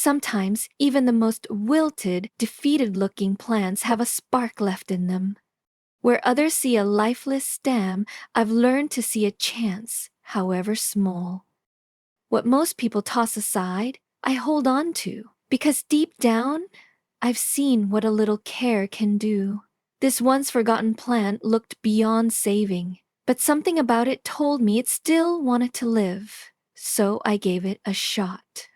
Sometimes, even the most wilted, defeated-looking plants have a spark left in them. Where others see a lifeless stem, I've learned to see a chance, however small. What most people toss aside, I hold on to, because deep down, I've seen what a little care can do. This once forgotten plant looked beyond saving, but something about it told me it still wanted to live, so I gave it a shot.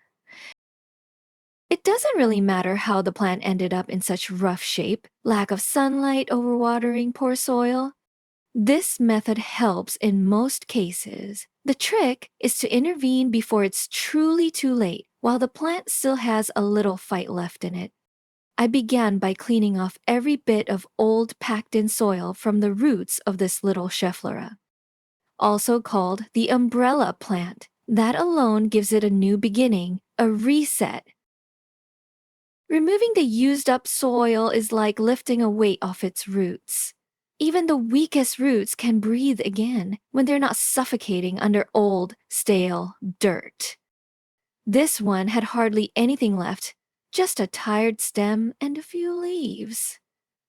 It doesn't really matter how the plant ended up in such rough shape, lack of sunlight, overwatering, poor soil. This method helps in most cases. The trick is to intervene before it's truly too late, while the plant still has a little fight left in it. I began by cleaning off every bit of old packed-in soil from the roots of this little schefflera, also called the umbrella plant. That alone gives it a new beginning, a reset. Removing the used-up soil is like lifting a weight off its roots. Even the weakest roots can breathe again when they're not suffocating under old, stale dirt. This one had hardly anything left, just a tired stem and a few leaves.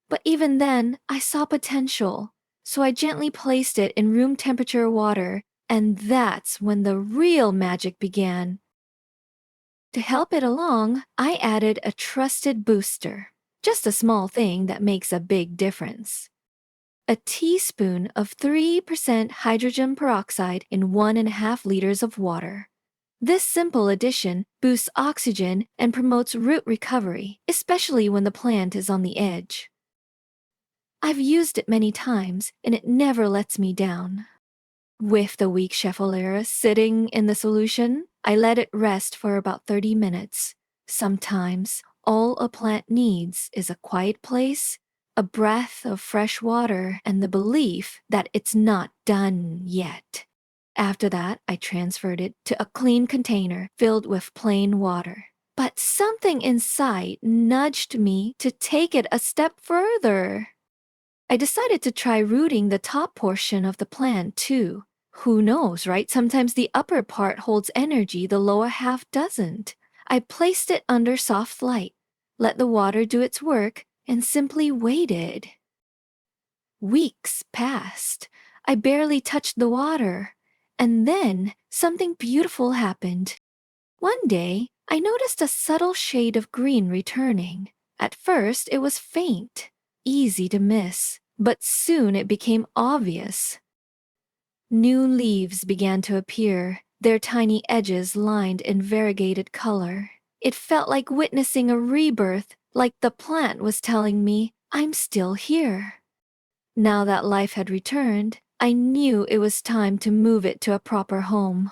But even then, I saw potential, so I gently placed it in room temperature water, and that's when the real magic began. To help it along, I added a trusted booster, just a small thing that makes a big difference. A teaspoon of 3% hydrogen peroxide in 1.5 liters of water. This simple addition boosts oxygen and promotes root recovery, especially when the plant is on the edge. I've used it many times, and it never lets me down. With the weak schefflera sitting in the solution, I let it rest for about 30 minutes. Sometimes, all a plant needs is a quiet place, a breath of fresh water, and the belief that it's not done yet. After that, I transferred it to a clean container filled with plain water. But something inside nudged me to take it a step further. I decided to try rooting the top portion of the plant too. Who knows, right? Sometimes the upper part holds energy the lower half doesn't. I placed it under soft light, let the water do its work, and simply waited. Weeks passed. I barely touched the water. And then something beautiful happened. One day, I noticed a subtle shade of green returning. At first, it was faint, easy to miss, but soon it became obvious. New leaves began to appear, their tiny edges lined in variegated color. It felt like witnessing a rebirth, like the plant was telling me, I'm still here. Now that life had returned, I knew it was time to move it to a proper home.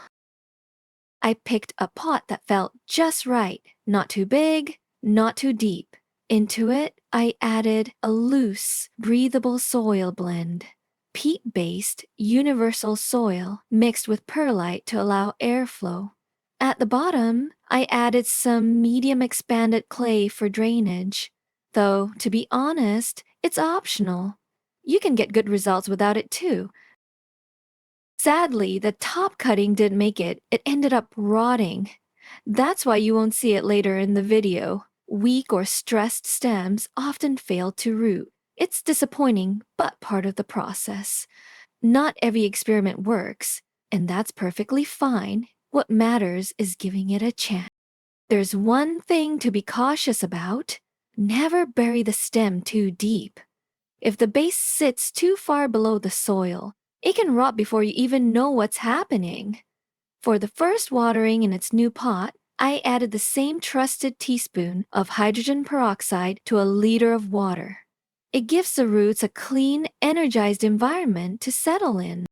I picked a pot that felt just right, not too big, not too deep. Into it, I added a loose, breathable soil blend. Peat-based, universal soil mixed with perlite to allow airflow. At the bottom, I added some medium expanded clay for drainage. Though, to be honest, it's optional. You can get good results without it too. Sadly, the top cutting didn't make it. It ended up rotting. That's why you won't see it later in the video. Weak or stressed stems often fail to root. It's disappointing, but part of the process. Not every experiment works, and that's perfectly fine. What matters is giving it a chance. There's one thing to be cautious about. Never bury the stem too deep. If the base sits too far below the soil, it can rot before you even know what's happening. For the first watering in its new pot, I added the same trusted teaspoon of hydrogen peroxide to a liter of water. It gives the roots a clean, energized environment to settle in.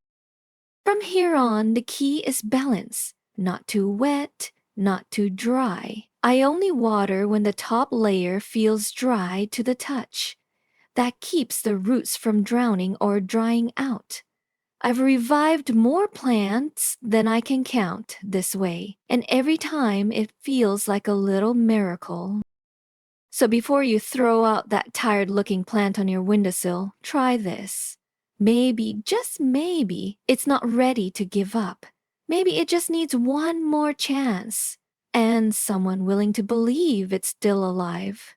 From here on, the key is balance. Not too wet, not too dry. I only water when the top layer feels dry to the touch. That keeps the roots from drowning or drying out. I've revived more plants than I can count this way, and every time it feels like a little miracle. So before you throw out that tired-looking plant on your windowsill, try this. Maybe, just maybe, it's not ready to give up. Maybe it just needs one more chance. and someone willing to believe it's still alive.